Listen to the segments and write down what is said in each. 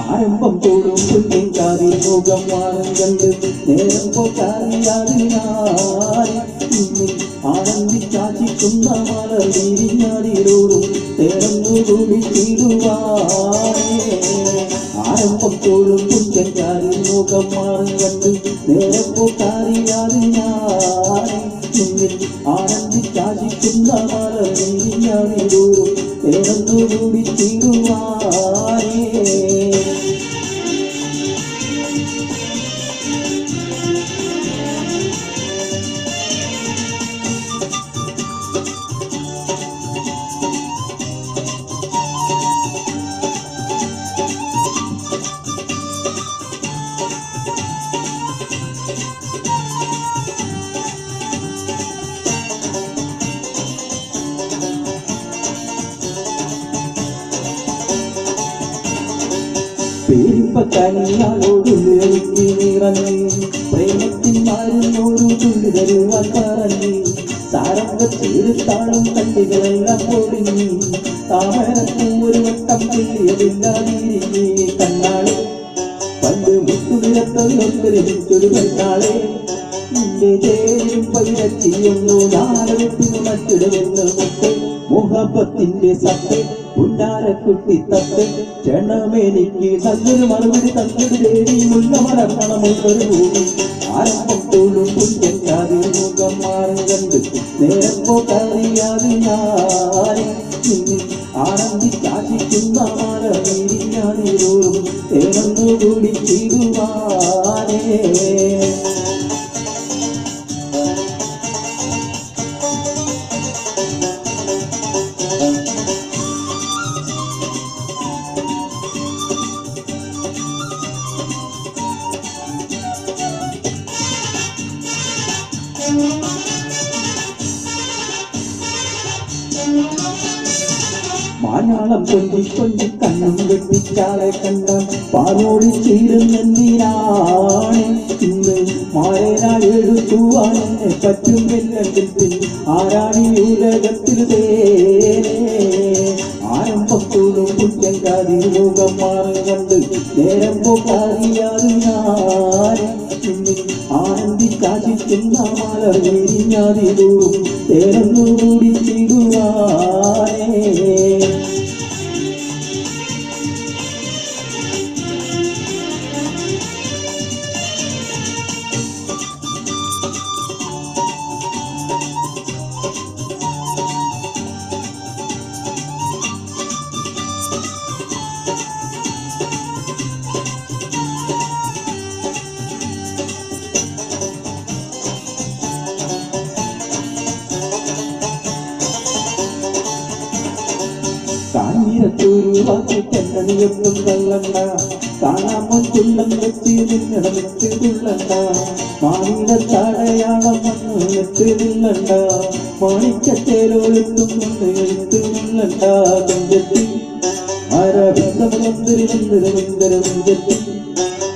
ആരംഭം തോടും പുല്ലിൻകാരി മുഖം മാറും കണ്ട് നേരം പോക്കാറിയാതിനായി ആനന്ദിച്ചാശിക്കുന്ന മല വീരിഞ്ഞാടിയിലൂടും തേരന്നു കുളിച്ചിടുവാനേ. ആരംഭം തോടും പുല്ലിൻകാരി മുഖം മാറും കണ്ട് നേരം പോക്കാറിയാതിനായി ആനന്ദിച്ചാശിക്കുന്ന മല വീരിഞ്ഞാടിയിലൂടും തേരന്നു കുളിച്ചിടുവാനേ. പെരുമ്പക്കനിയാളോട് എനിക്ക് നിറഞ്ഞ് പ്രേമത്തിൻ മാറുന്നോരു തുള്ളി തരുവാൻ പറഞ്ഞ് സാരംഗ തീർത്താളും കണ്ടികളെല്ലാം പൊടിഞ്ഞ് താമരപ്പൂ ഒരു വട്ടം തുള്ളിയതില്ലാതിരിഞ്ഞ് കണ്ണാളെ പണ്ട് മുത്തുനിരത്തൊരു കണ്ണാളെ നിന്റെ ചേരും പൈരച്ചിയൊന്നു നാലത്തിന് മറ്റിടുമെന്ന് മുട്ടേ മുഹബത്തിന്റെ സത്തെ പുന്നാരക്കുട്ടി തത്തെ ക്ഷണമെനിക്ക് നല്ലൊരു മറുപടി തന്നൊരു ദേവി മുല്ല മലർമണമുള്ളൊരു ഭൂമി. ആരംഭം തോളും പുല്യൻകാതിൽ മുഖം മാറും കണ്ട് നേരം പോക്കറിയാതെ ഞാൻ ആനന്ദിച്ചാശിക്കുന്ന മല വീരിഞ്ഞാടിയോറും തേനൊന്നു കുടിച്ചിടുവാനേ. മാനാളം കൊഞ്ചി കൊഞ്ചി കണ്ണും വെട്ടിച്ചാളെ കണ്ട പാറോടി ചേരുന്നെന്തിനാണ് ഇന്ന് മായനായെടുത്തുവാനെ പറ്റുമെല്ലെങ്കിൽ ആരാണി ഉലകത്തിൽ തേനെ. ആരംഭം തോടും പുല്യൻകാരി മുഖം മാറും കണ്ട് നേരം പോക്കറിയാതെ ഞാൻ ആനന്ദിച്ചാശിക്കുന്ന മല വീരിഞ്ഞാടിയിലൂടും തേരന്നു കുടിച്ചിടുവാനേ. കാഞ്ഞിരത്തൂരു വാക്കിട്ടെണ്ണണിയൊന്നും കള്ളണ്ട കാണാമോ ചുള്ളം വെച്ച് നിന്നിടമിട്ട് തുള്ളണ്ട മാണിയുടെ തടയാളം വന്ന് എത്ത് നില്ലണ്ട മാണിക്കത്തേലോലെത്തും വന്ന് എഴുത്ത് നില്ലണ്ട കൊഞ്ചത്തി ആരവിന്ദരവിന്ദരവിന്ദരവിന്ദരവിന്ദരത്തി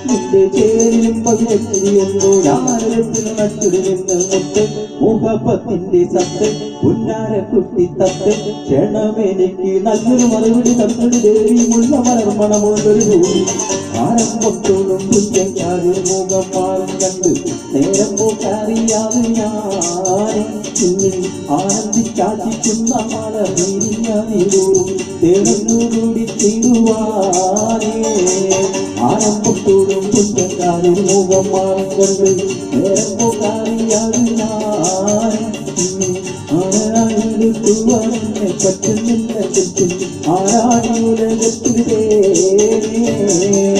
നിന്റെ ചേരിലും പവിഴച്ചിരിയൊന്നു ഞാനത്തിന് മറ്റൊരുവെന്ന് മുത്ത് മുഹബത്തിന്റെ സത്ത് പുന്നാരക്കുട്ടി തത്ത് ക്ഷണമെനിക്ക് നല്ലൊരു മറുപടി തന്നൊരു ദേവി മുള്ള മലർമണമുള്ളൊരു ഭൂമി. ആരംഭം തോളും പുല്യൻകാരിൽ മുഖം മാറും കണ്ട് നേരം പോക്കറിയാതെ ഞാൻ ആനന്ദിച്ചാശിക്കുന്ന മല വീരിഞ്ഞാടിയിലൂടും തേനൊന്നു കുടിച്ചിടുവാനേ. ആരംഭം തോളും പുല്യൻകാരിൽ മുഖം മാറും കണ്ട് നേരം പോക്കറിയാതെ ഞാൻ ആരാണെടുത്തുവാനെ പറ്റുന്നില്ല ആരാണി ഉലകത്തിൽ തേനെ.